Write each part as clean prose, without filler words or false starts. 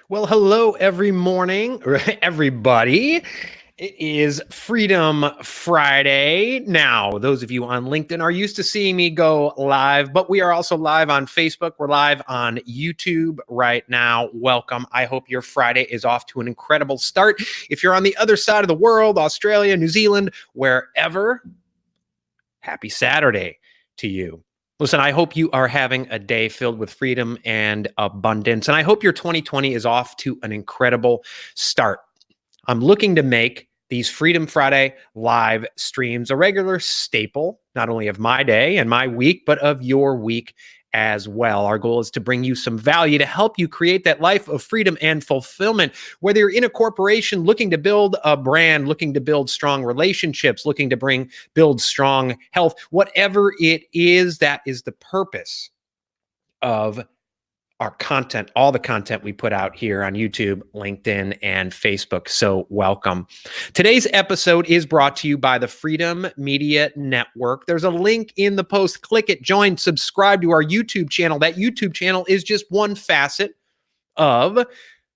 Well, hello every morning, everybody. It is Freedom Friday. Now, those of you on LinkedIn are used to seeing me go live, but we are also live on Facebook. We're live on YouTube right now. Welcome. I hope your Friday is off to an incredible start. If you're on the other side of the world, Australia, New Zealand, wherever, happy Saturday to you. Listen, I hope you are having a day filled with freedom and abundance. And I hope your 2020 is off to an incredible start. I'm looking to make these Freedom Friday live streams a regular staple, not only of my day and my week, but of your week as well. Our goal is to bring you some value to help you create that life of freedom and fulfillment. Whether you're in a corporation looking to build a brand, looking to build strong relationships, looking to build strong health, whatever it is, that is the purpose of our content, all the content we put out here on YouTube, LinkedIn, and Facebook. So welcome. Today's episode is brought to you by the Freedom Media Network. There's a link in the post. Click it, join, subscribe to our YouTube channel. That YouTube channel is just one facet of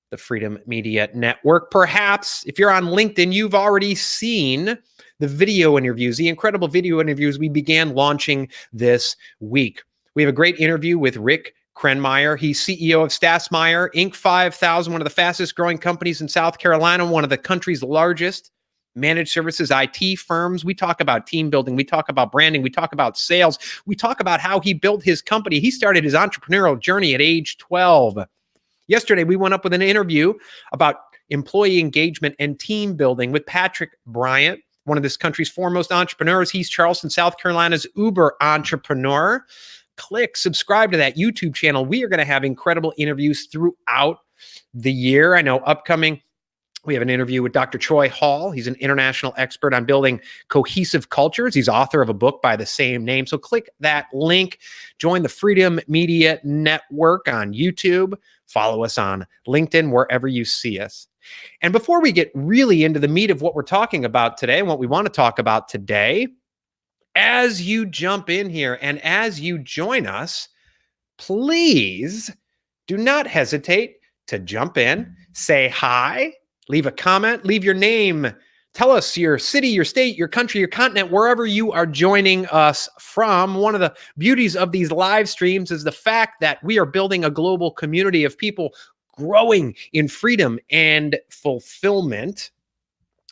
the Freedom Media Network. Perhaps if you're on LinkedIn, you've already seen the video interviews, the incredible video interviews we began launching this week. We have a great interview with Rick Krenmeyer. He's CEO of Stassmeyer, Inc. 5000, one of the fastest growing companies in South Carolina, one of the country's largest managed services IT firms. We talk about team building. We talk about branding. We talk about sales. We talk about how he built his company. He started his entrepreneurial journey at age 12. Yesterday, we went up with an interview about employee engagement and team building with Patrick Bryant, one of this country's foremost entrepreneurs. He's Charleston, South Carolina's Uber entrepreneur. Click, subscribe to that YouTube channel. We are going to have incredible interviews throughout the year. I know upcoming, we have an interview with Dr. Troy Hall. He's an international expert on building cohesive cultures. He's author of a book by the same name. So click that link, join the Freedom Media Network on YouTube, follow us on LinkedIn, wherever you see us. And before we get really into the meat of what we're talking about today and what we want to talk about today, as you jump in here and as you join us, please do not hesitate to jump in, say hi, leave a comment, leave your name, tell us your city, your state, your country, your continent, wherever you are joining us from. One of the beauties of these live streams is the fact that we are building a global community of people growing in freedom and fulfillment.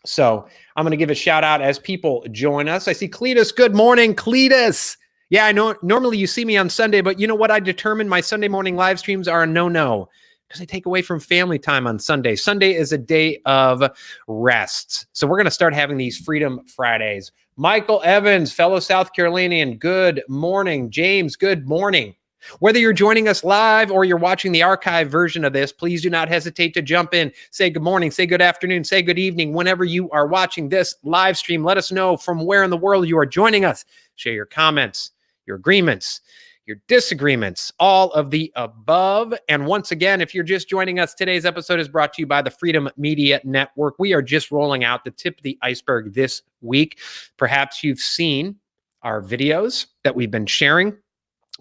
So I'm going to give a shout out as people join us. I see Cletus. Good morning, Cletus. Yeah, I know normally you see me on Sunday, but you know what? I determined my Sunday morning live streams are a no-no because I take away from family time on Sunday. Sunday is a day of rest. So we're going to start having these Freedom Fridays. Michael Evans, fellow South Carolinian, good morning. James, good morning. Whether you're joining us live or you're watching the archive version of this, please do not hesitate to jump in, say good morning, say good afternoon, say good evening. Whenever you are watching this live stream, let us know from where in the world you are joining us. Share your comments, your agreements, your disagreements, all of the above. And once again, if you're just joining us, today's episode is brought to you by the Freedom Media Network. We are just rolling out the tip of the iceberg this week. Perhaps you've seen our videos that we've been sharing.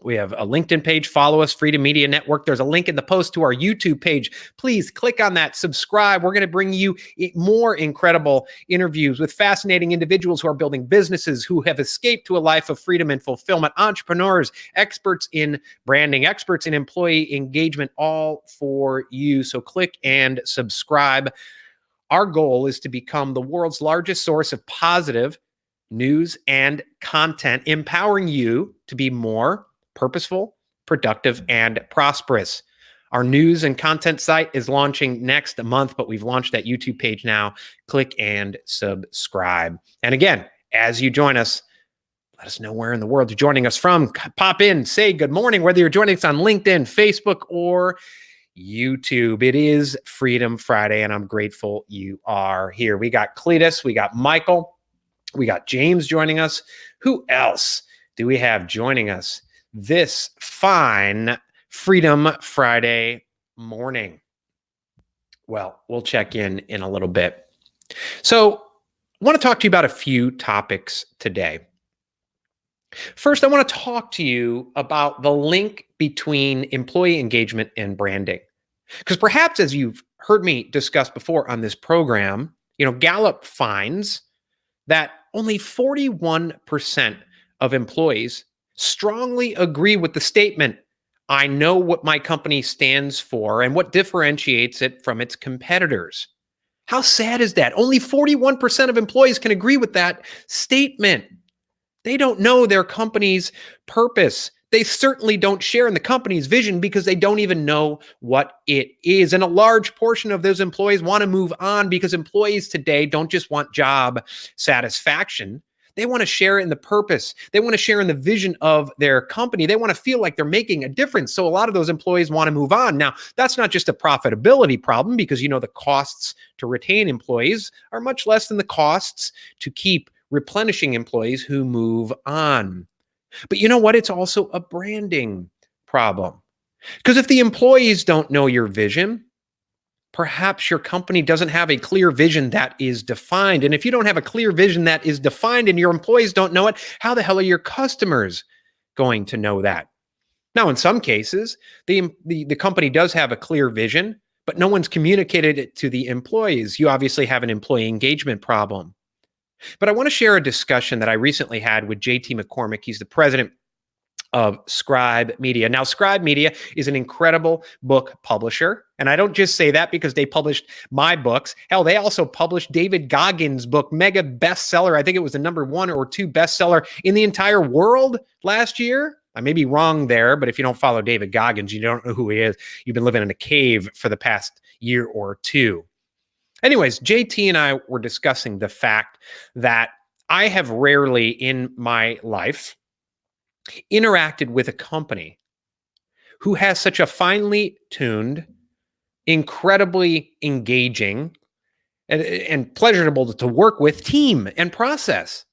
We have a LinkedIn page. Follow us, Freedom Media Network. There's a link in the post to our YouTube page. Please click on that, subscribe. We're going to bring you more incredible interviews with fascinating individuals who are building businesses, who have escaped to a life of freedom and fulfillment, entrepreneurs, experts in branding, experts in employee engagement, all for you. So click and subscribe. Our goal is to become the world's largest source of positive news and content, empowering you to be more purposeful, productive, and prosperous. Our news and content site is launching next month, but we've launched that YouTube page now. Click and subscribe. And again, as you join us, let us know where in the world you're joining us from. Pop in, say good morning, whether you're joining us on LinkedIn, Facebook, or YouTube. It is Freedom Friday, and I'm grateful you are here. We got Cletus, we got Michael, we got James joining us. Who else do we have joining us this fine Freedom Friday morning? Well, we'll check in a little bit. So I want to talk to you about a few topics today. First, I want to talk to you about the link between employee engagement and branding. Because perhaps, as you've heard me discuss before on this program, Gallup finds that only 41% of employees strongly agree with the statement, I know what my company stands for and what differentiates it from its competitors. How sad is that? Only 41% of employees can agree with that statement. They don't know their company's purpose. They certainly don't share in the company's vision because they don't even know what it is. And a large portion of those employees want to move on because employees today don't just want job satisfaction. They want to share in the purpose. They want to share in the vision of their company. They want to feel like they're making a difference. So a lot of those employees want to move on. Now, that's not just a profitability problem because, the costs to retain employees are much less than the costs to keep replenishing employees who move on. But you know what? It's also a branding problem. Because if the employees don't know your vision, perhaps your company doesn't have a clear vision that is defined. And if you don't have a clear vision that is defined and your employees don't know it, how the hell are your customers going to know that? Now, in some cases, the company does have a clear vision, but no one's communicated it to the employees. You obviously have an employee engagement problem. But I want to share a discussion that I recently had with JT McCormick. He's the president of Scribe Media. Now, Scribe Media is an incredible book publisher. And I don't just say that because they published my books. Hell, they also published David Goggins' book, mega bestseller. I think it was the number 1 or 2 bestseller in the entire world last year. I may be wrong there, but if you don't follow David Goggins, you don't know who he is. You've been living in a cave for the past year or two. Anyways, JT and I were discussing the fact that I have rarely in my life interacted with a company who has such a finely tuned, incredibly engaging, and pleasurable to work with team and process.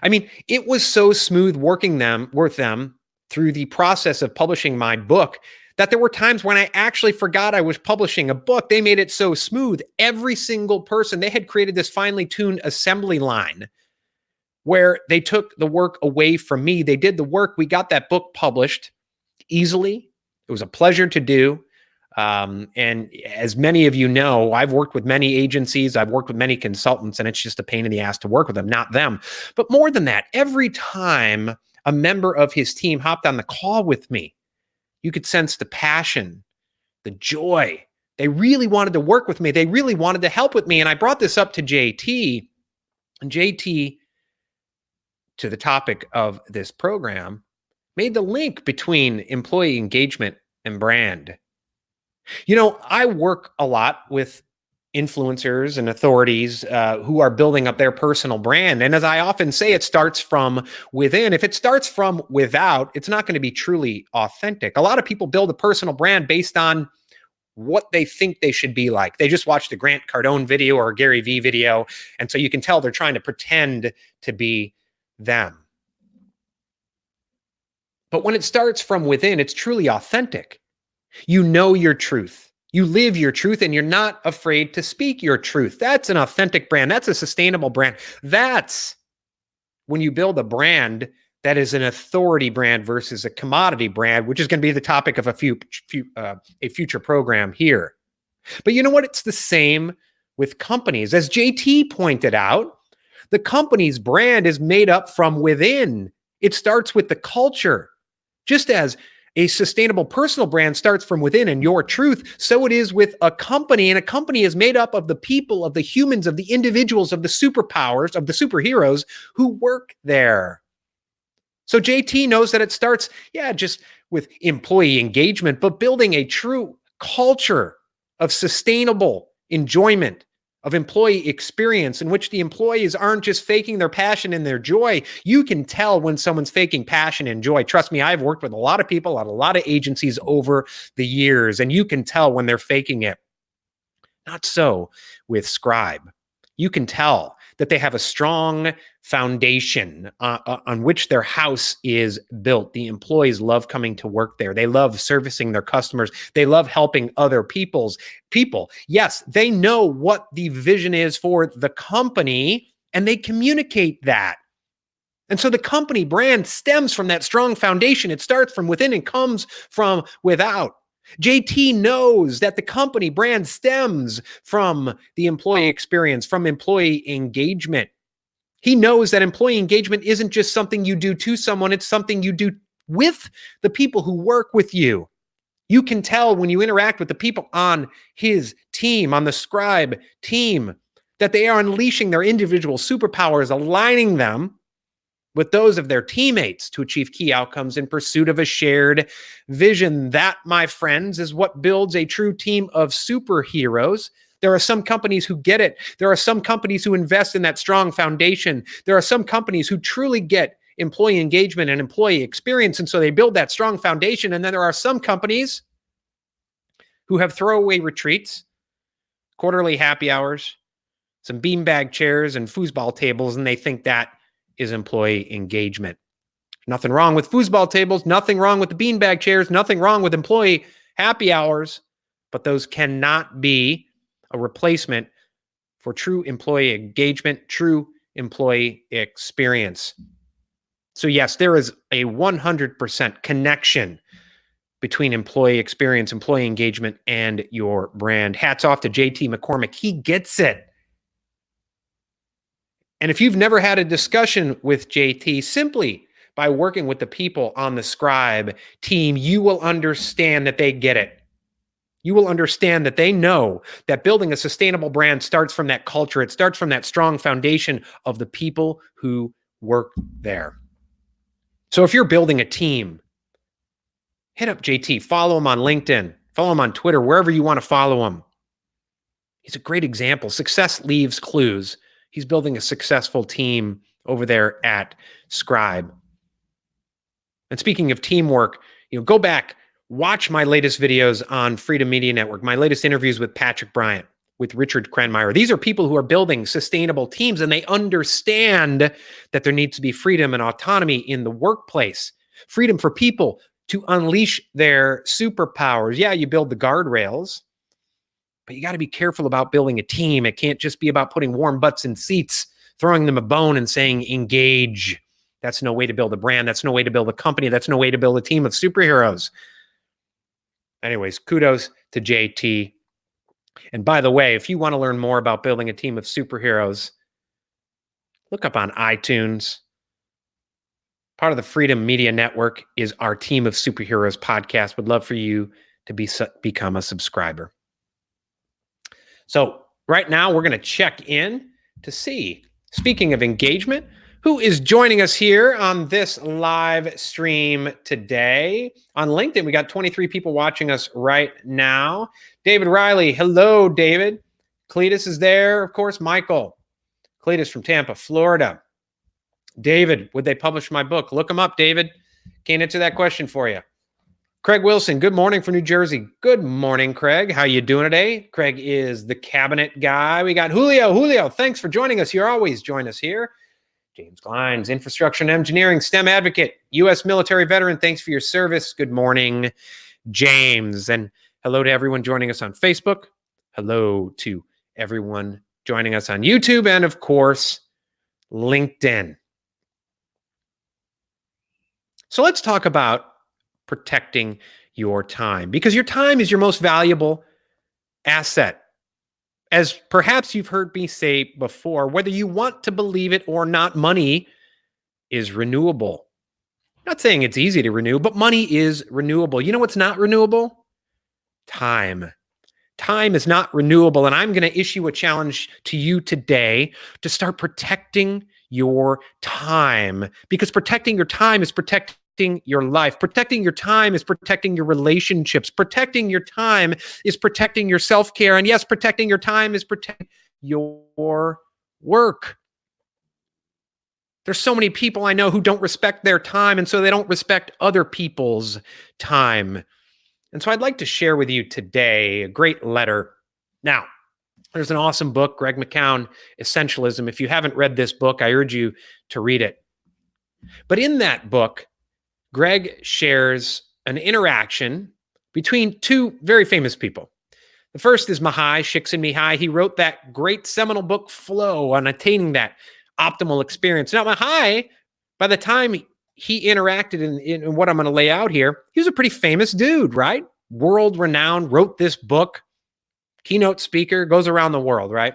I mean, it was so smooth working with them through the process of publishing my book that there were times when I actually forgot I was publishing a book. They made it so smooth. Every single person, they had created this finely tuned assembly line where they took the work away from me. They did the work. We got that book published easily. It was a pleasure to do. And as many of you know, I've worked with many agencies. I've worked with many consultants, and it's just a pain in the ass to work with them, not them. But more than that, every time a member of his team hopped on the call with me, you could sense the passion, the joy. They really wanted to work with me. They really wanted to help with me. And I brought this up to JT, and JT, to the topic of this program, made the link between employee engagement and brand. I work a lot with influencers and authorities who are building up their personal brand. And as I often say, it starts from within. If it starts from without, it's not going to be truly authentic. A lot of people build a personal brand based on what they think they should be like. They just watched a Grant Cardone video or a Gary Vee video. And so you can tell they're trying to pretend to be them. But when it starts from within, it's truly authentic. You know your truth. You live your truth, and you're not afraid to speak your truth. That's an authentic brand. That's a sustainable brand. That's when you build a brand that is an authority brand versus a commodity brand, which is going to be the topic of a future program here. But you know what? It's the same with companies. As JT pointed out, the company's brand is made up from within. It starts with the culture. Just as a sustainable personal brand starts from within and your truth, so it is with a company. And a company is made up of the people, of the humans, of the individuals, of the superpowers, of the superheroes who work there. So JT knows that it starts, just with employee engagement, but building a true culture of sustainable enjoyment, of employee experience in which the employees aren't just faking their passion and their joy. You can tell when someone's faking passion and joy. Trust me, I've worked with a lot of people at a lot of agencies over the years, and you can tell when they're faking it. Not so with Scribe. You can tell that they have a strong foundation on which their house is built. The employees love coming to work there. They love servicing their customers. They love helping other people. Yes, they know what the vision is for the company, and they communicate that. And so the company brand stems from that strong foundation. It starts from within and comes from without. JT knows that the company brand stems from the employee experience, from employee engagement. He knows that employee engagement isn't just something you do to someone, it's something you do with the people who work with you. You can tell when you interact with the people on his team, on the Scribe team, that they are unleashing their individual superpowers, aligning them with those of their teammates to achieve key outcomes in pursuit of a shared vision. That, my friends, is what builds a true team of superheroes. There are some companies who get it. There are some companies who invest in that strong foundation. There are some companies who truly get employee engagement and employee experience, and so they build that strong foundation. And then there are some companies who have throwaway retreats, quarterly happy hours, some beanbag chairs and foosball tables, and they think that is employee engagement. Nothing wrong with foosball tables, nothing wrong with the beanbag chairs, nothing wrong with employee happy hours, but those cannot be a replacement for true employee engagement, true employee experience. So yes, there is a 100% connection between employee experience, employee engagement, and your brand. Hats off to JT McCormick. He gets it. And if you've never had a discussion with JT, simply by working with the people on the Scribe team, you will understand that they get it. You will understand that they know that building a sustainable brand starts from that culture. It starts from that strong foundation of the people who work there. So if you're building a team, hit up JT, follow him on LinkedIn, follow him on Twitter, wherever you want to follow him. He's a great example. Success leaves clues. He's building a successful team over there at Scribe. And speaking of teamwork, go back, watch my latest videos on Freedom Media Network, my latest interviews with Patrick Bryant, with Richard Krenmeyer. These are people who are building sustainable teams, and they understand that there needs to be freedom and autonomy in the workplace. Freedom for people to unleash their superpowers. Yeah, you build the guardrails, but you got to be careful about building a team. It can't just be about putting warm butts in seats, throwing them a bone and saying, engage. That's no way to build a brand. That's no way to build a company. That's no way to build a team of superheroes. Anyways, kudos to JT. And by the way, if you want to learn more about building a team of superheroes, look up on iTunes. Part of the Freedom Media Network is our Team of Superheroes podcast. Would love for you to become a subscriber. So right now we're going to check in to see, speaking of engagement, who is joining us here on this live stream today. On LinkedIn, we got 23 people watching us right now. David Riley, hello, David. Cletus is there, of course. Michael, Cletus from Tampa, Florida. David, would they publish my book? Look them up, David. Can't answer that question for you. Craig Wilson, good morning from New Jersey. Good morning, Craig. How you doing today? Craig is the cabinet guy. We got Julio. Julio, thanks for joining us. You always join us here. James Glines, infrastructure and engineering, STEM advocate, U.S. military veteran. Thanks for your service. Good morning, James. And hello to everyone joining us on Facebook. Hello to everyone joining us on YouTube. And of course, LinkedIn. So let's talk about protecting your time, because your time is your most valuable asset. As perhaps you've heard me say before, whether you want to believe it or not, money is renewable. I'm not saying it's easy to renew, but money is renewable. You know what's not renewable? Time. Time is not renewable, and I'm going to issue a challenge to you today to start protecting your time, because protecting your time is protecting your life. Protecting your time is protecting your relationships. Protecting your time is protecting your self-care. And yes, protecting your time is protecting your work. There's so many people I know who don't respect their time, and so they don't respect other people's time. And so I'd like to share with you today a great letter. Now, there's an awesome book, Greg McKeown, Essentialism. If you haven't read this book, I urge you to read it. But in that book, Greg shares an interaction between two very famous people. The first is Mihai Csikszentmihalyi. He wrote that great seminal book, Flow, on attaining that optimal experience. Now, Mihai, by the time he interacted in what I'm going to lay out here, he was a pretty famous dude, right? world-renowned, wrote this book, keynote speaker, goes around the world, right?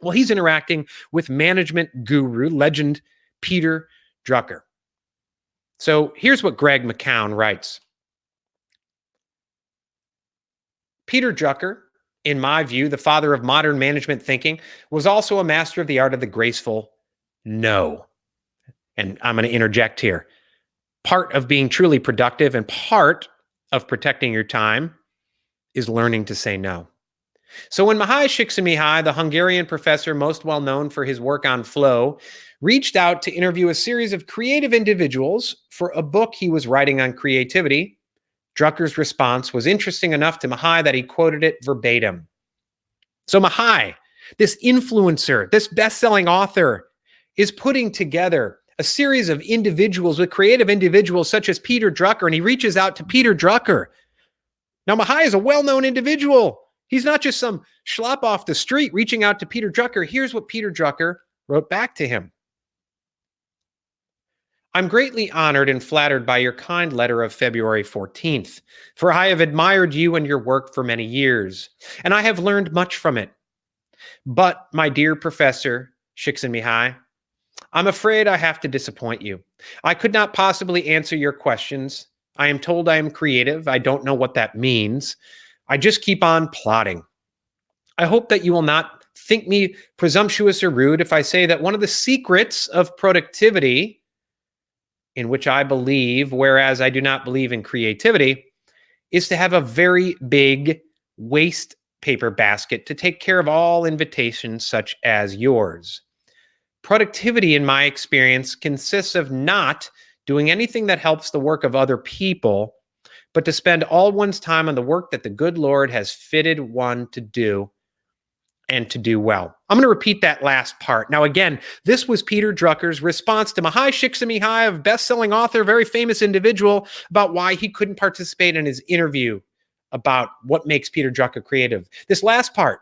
Well, he's interacting with management guru, legend Peter Drucker. So here's what Greg McCown writes. Peter Drucker, in my view, the father of modern management thinking, was also a master of the art of the graceful no. And I'm going to interject here. Part of being truly productive and part of protecting your time is learning to say no. So when Mihai Csikszentmihalyi, the Hungarian professor most well known for his work on flow, reached out to interview a series of creative individuals for a book he was writing on creativity, Drucker's response was interesting enough to Mihai that he quoted it verbatim. So Mihai, this influencer, this best-selling author, is putting together a series of individuals with creative individuals such as Peter Drucker, and he reaches out to Peter Drucker. Now, Mihai is a well-known individual. He's not just some schlop off the street reaching out to Peter Drucker. Here's what Peter Drucker wrote back to him. I'm greatly honored and flattered by your kind letter of February 14th, for I have admired you and your work for many years, and I have learned much from it. But, my dear Professor Csikszentmihalyi, I'm afraid I have to disappoint you. I could not possibly answer your questions. I am told I am creative. I don't know what that means. I just keep on plodding. I hope that you will not think me presumptuous or rude if I say that one of the secrets of productivity, in which I believe, whereas I do not believe in creativity, is to have a very big waste paper basket to take care of all invitations such as yours. Productivity, in my experience, consists of not doing anything that helps the work of other people, but to spend all one's time on the work that the good Lord has fitted one to do and to do well. I'm going to repeat that last part. Now, again, this was Peter Drucker's response to Mihai Csikszentmihalyi, a best-selling author, very famous individual, about why he couldn't participate in his interview about what makes Peter Drucker creative. This last part.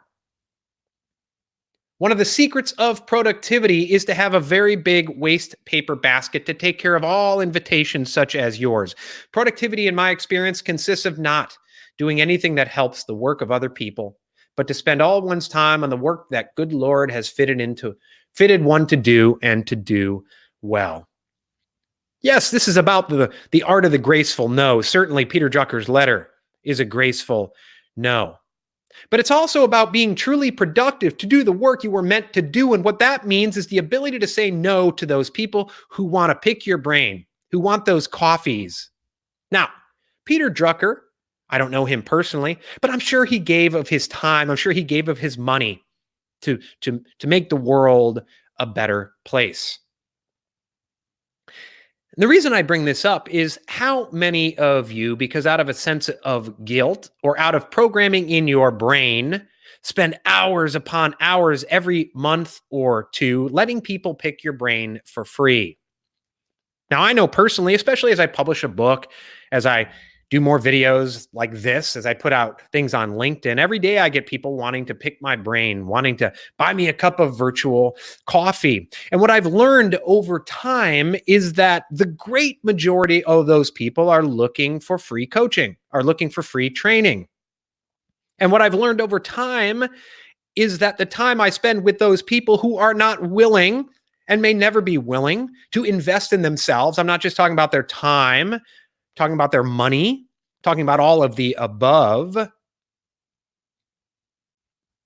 One of the secrets of productivity is to have a very big waste paper basket to take care of all invitations such as yours. Productivity, in my experience, consists of not doing anything that helps the work of other people, but to spend all one's time on the work that good Lord has fitted one to do and to do well. Yes, this is about the art of the graceful no. Certainly, Peter Drucker's letter is a graceful no. But it's also about being truly productive to do the work you were meant to do. And what that means is the ability to say no to those people who want to pick your brain, who want those coffees. Now, Peter Drucker, I don't know him personally, but I'm sure he gave of his time. I'm sure he gave of his money to make the world a better place. And the reason I bring this up is how many of you, because out of a sense of guilt or out of programming in your brain, spend hours upon hours every month or two letting people pick your brain for free. Now, I know personally, especially as I publish a book, as I do more videos like this, as I put out things on LinkedIn, every day I get people wanting to pick my brain, wanting to buy me a cup of virtual coffee. And what I've learned over time is that the great majority of those people are looking for free coaching, are looking for free training. And what I've learned over time is that the time I spend with those people who are not willing and may never be willing to invest in themselves, I'm not just talking about their time, talking about their money, talking about all of the above,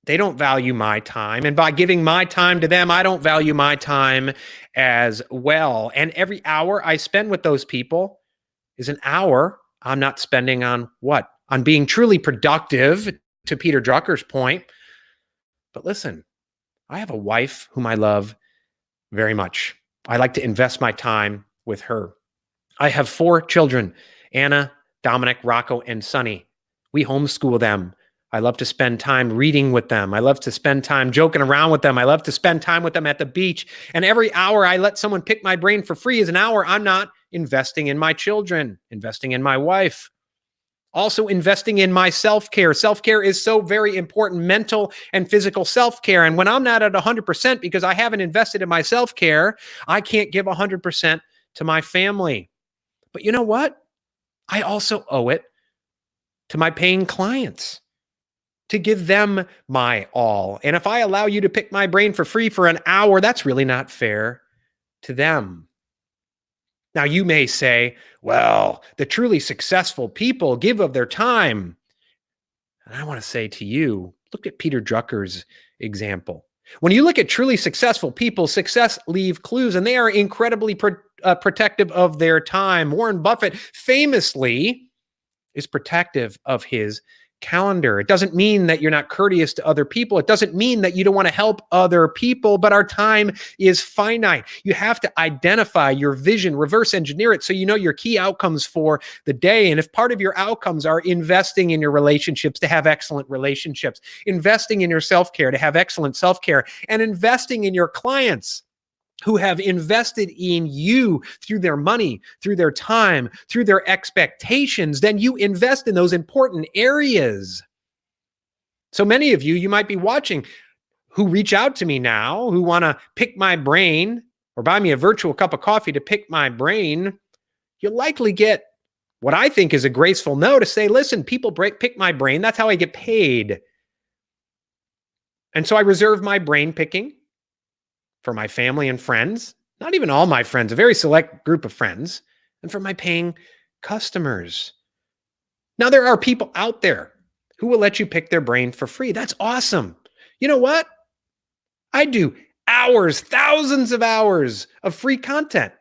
they don't value my time. And by giving my time to them, I don't value my time as well. And every hour I spend with those people is an hour I'm not spending on what? On being truly productive, to Peter Drucker's point. But listen, I have a wife whom I love very much. I like to invest my time with her. I have 4 children, Anna, Dominic, Rocco, and Sonny. We homeschool them. I love to spend time reading with them. I love to spend time joking around with them. I love to spend time with them at the beach. And every hour I let someone pick my brain for free is an hour I'm not investing in my children, investing in my wife. Also investing in my self-care. Self-care is so very important, mental and physical self-care. And when I'm not at 100% because I haven't invested in my self-care, I can't give 100% to my family. But you know what? I also owe it to my paying clients, to give them my all. And if I allow you to pick my brain for free for an hour, that's really not fair to them. Now, you may say, well, the truly successful people give of their time. And I want to say to you, look at Peter Drucker's example. When you look at truly successful people, success leave clues, and they are incredibly protective of their time. Warren Buffett famously is protective of his calendar. It doesn't mean that you're not courteous to other people. It doesn't mean that you don't want to help other people, but our time is finite. You have to identify your vision, reverse engineer it so you know your key outcomes for the day. And if part of your outcomes are investing in your relationships to have excellent relationships, investing in your self-care to have excellent self-care, and investing in your clients who have invested in you through their money, through their time, through their expectations, then you invest in those important areas. So many of you, you might be watching, who reach out to me now, who want to pick my brain or buy me a virtual cup of coffee to pick my brain. You'll likely get what I think is a graceful no to say, listen, people pick my brain. That's how I get paid. And so I reserve my brain picking for my family and friends, not even all my friends, a very select group of friends, and for my paying customers. Now, there are people out there who will let you pick their brain for free. That's awesome. You know what? I do hours, thousands of hours of free content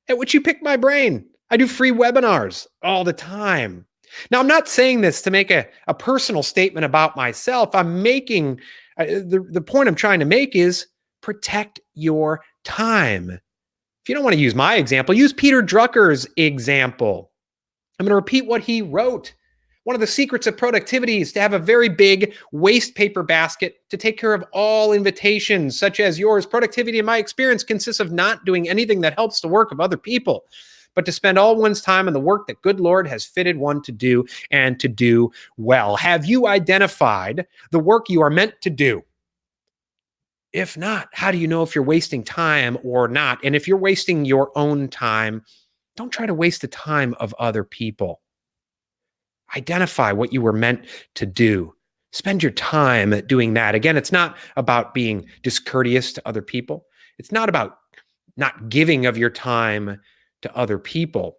at which you pick my brain. I do free webinars all the time. Now, I'm not saying this to make a personal statement about myself. I'm making, the point I'm trying to make is, protect your time. If you don't want to use my example, use Peter Drucker's example. I'm going to repeat what he wrote. One of the secrets of productivity is to have a very big waste paper basket to take care of all invitations, such as yours. Productivity, in my experience, consists of not doing anything that helps the work of other people, but to spend all one's time on the work that good Lord has fitted one to do, and to do well. Have you identified the work you are meant to do? If not, how do you know if you're wasting time or not? And if you're wasting your own time, don't try to waste the time of other people. Identify what you were meant to do. Spend your time doing that. Again, it's not about being discourteous to other people. It's not about not giving of your time to other people.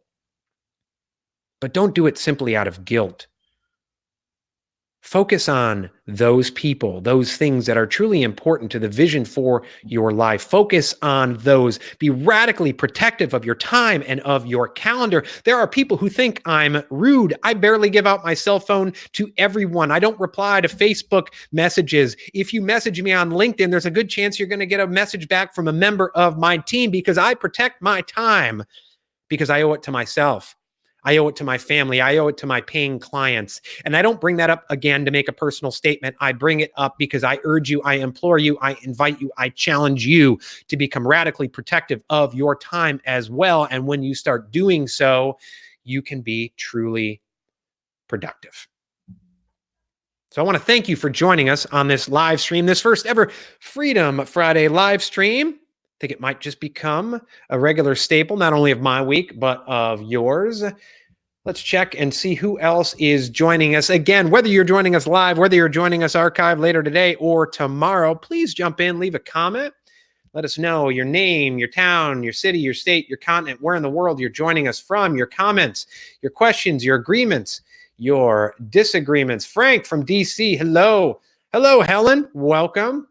But don't do it simply out of guilt. Focus on those people, those things that are truly important to the vision for your life. Focus on those. Be radically protective of your time and of your calendar. There are people who think I'm rude. I barely give out my cell phone to everyone. I don't reply to Facebook messages. If you message me on LinkedIn, there's a good chance you're going to get a message back from a member of my team, because I protect my time, because I owe it to myself. I owe it to my family. I owe it to my paying clients. And I don't bring that up again to make a personal statement. I bring it up because I urge you, I implore you, I invite you, I challenge you to become radically protective of your time as well. And when you start doing so, you can be truly productive. So I want to thank you for joining us on this live stream, this first ever Freedom Friday live stream. I think it might just become a regular staple, not only of my week, but of yours. Let's check and see who else is joining us. Again, whether you're joining us live, whether you're joining us archived later today or tomorrow, please jump in, leave a comment. Let us know your name, your town, your city, your state, your continent, where in the world you're joining us from, your comments, your questions, your agreements, your disagreements. Frank from DC, hello. Hello, Helen, welcome.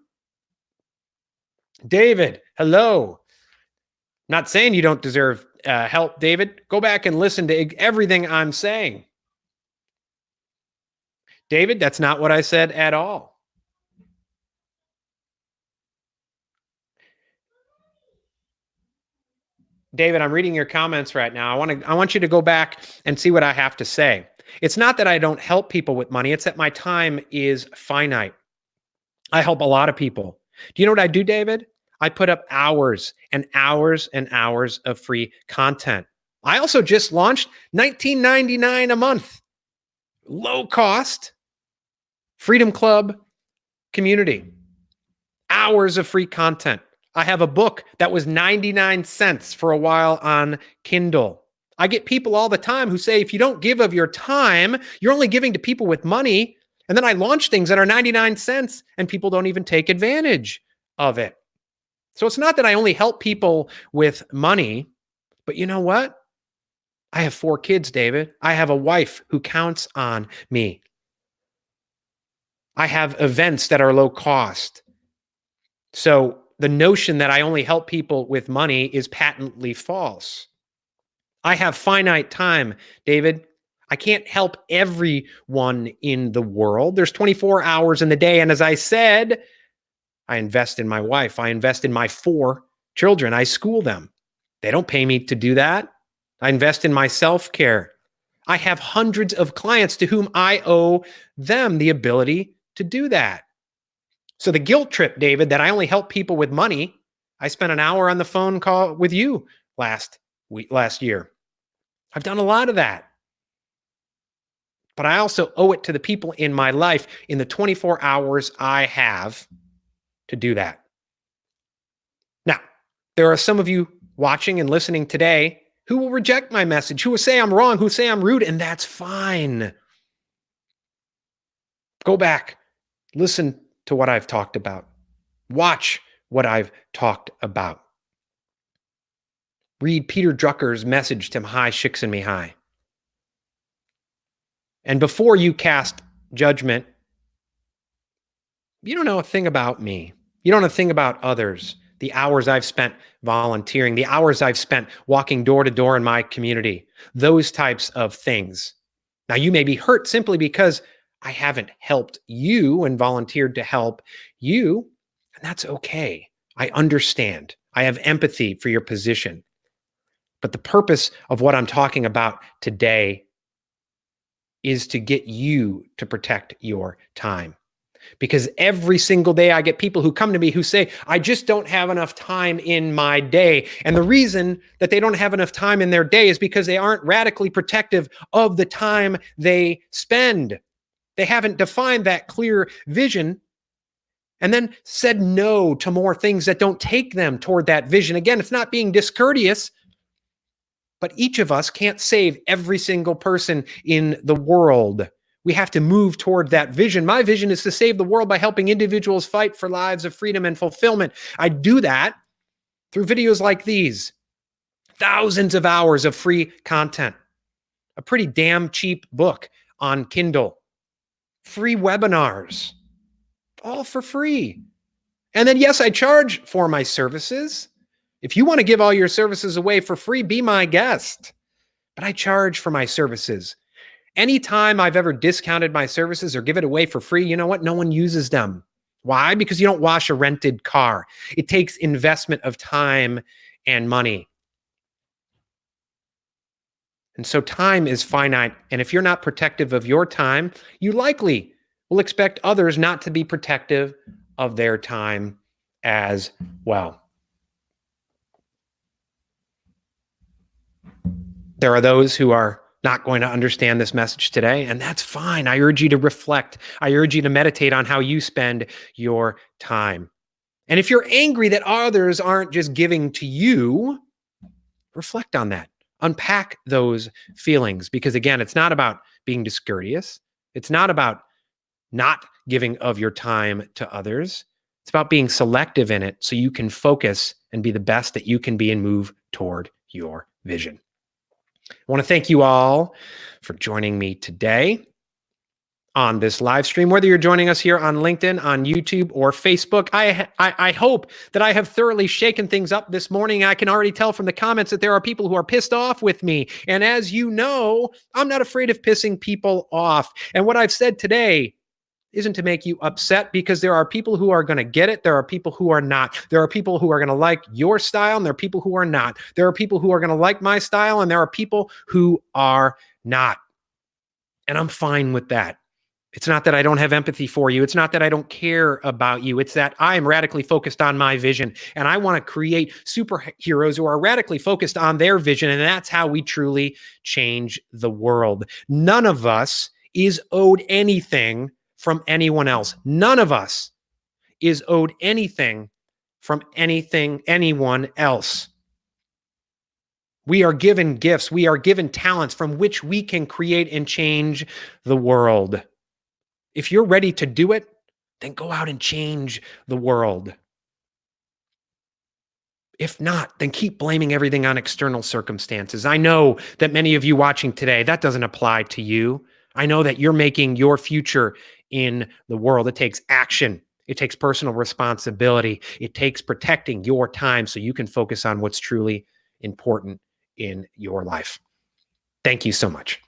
David, hello. Not saying you don't deserve help, David. Go back and listen to everything I'm saying. David, that's not what I said at all. David, I'm reading your comments right now. I want you to go back and see what I have to say. It's not that I don't help people with money. It's that my time is finite. I help a lot of people. Do you know what I do, David? I put up hours and hours and hours of free content. I also just launched $19.99 a month, low cost, Freedom Club community, hours of free content. I have a book that was 99 cents for a while on Kindle. I get people all the time who say, if you don't give of your time, you're only giving to people with money. And then I launch things that are 99 cents and people don't even take advantage of it. So it's not that I only help people with money, but you know what? I have 4 kids, David. I have a wife who counts on me. I have events that are low cost. So the notion that I only help people with money is patently false. I have finite time, David. I can't help everyone in the world. There's 24 hours in the day. And as I said, I invest in my wife. I invest in my 4 children. I school them. They don't pay me to do that. I invest in my self-care. I have hundreds of clients to whom I owe them the ability to do that. So the guilt trip, David, that I only help people with money, I spent an hour on the phone call with you last year. I've done a lot of that. But I also owe it to the people in my life in the 24 hours I have to do that. Now, there are some of you watching and listening today who will reject my message, who will say I'm wrong, who will say I'm rude, and that's fine. Go back, listen to what I've talked about. Watch what I've talked about. Read Peter Drucker's message to Mahai Csikszentmihalyi. And before you cast judgment, you don't know a thing about me. You don't know a thing about others. The hours I've spent volunteering, the hours I've spent walking door to door in my community, those types of things. Now, you may be hurt simply because I haven't helped you and volunteered to help you, and that's okay. I understand. I have empathy for your position. But the purpose of what I'm talking about today is to get you to protect your time. Because every single day I get people who come to me who say, I just don't have enough time in my day. And the reason that they don't have enough time in their day is because they aren't radically protective of the time they spend. They haven't defined that clear vision and then said no to more things that don't take them toward that vision. Again, it's not being discourteous, but each of us can't save every single person in the world. We have to move toward that vision. My vision is to save the world by helping individuals fight for lives of freedom and fulfillment. I do that through videos like these, thousands of hours of free content, a pretty damn cheap book on Kindle, free webinars, all for free. And then, yes, I charge for my services. If you want to give all your services away for free, be my guest. But I charge for my services. Anytime I've ever discounted my services or give it away for free, you know what? No one uses them. Why? Because you don't wash a rented car. It takes investment of time and money. And so time is finite. And if you're not protective of your time, you likely will expect others not to be protective of their time as well. There are those who are not going to understand this message today, and that's fine. I urge you to reflect. I urge you to meditate on how you spend your time. And if you're angry that others aren't just giving to you, reflect on that. Unpack those feelings, because again, it's not about being discourteous. It's not about not giving of your time to others. It's about being selective in it so you can focus and be the best that you can be and move toward your vision. I want to thank you all for joining me today on this live stream, whether you're joining us here on LinkedIn, on YouTube, or Facebook. I hope that I have thoroughly shaken things up this morning. I can already tell from the comments that there are people who are pissed off with me. And as you know, I'm not afraid of pissing people off. And what I've said today isn't to make you upset, because there are people who are going to get it. There are people who are not. There are people who are going to like your style, and there are people who are not. There are people who are going to like my style, and there are people who are not. And I'm fine with that. It's not that I don't have empathy for you. It's not that I don't care about you. It's that I am radically focused on my vision, and I want to create superheroes who are radically focused on their vision. And that's how we truly change the world. None of us is owed anything from anyone else. None of us is owed anything from anyone else. We are given gifts. We are given talents from which we can create and change the world. If you're ready to do it, then go out and change the world. If not, then keep blaming everything on external circumstances. I know that many of you watching today, that doesn't apply to you. I know that you're making your future in the world. It takes action. It takes personal responsibility. It takes protecting your time so you can focus on what's truly important in your life. Thank you so much.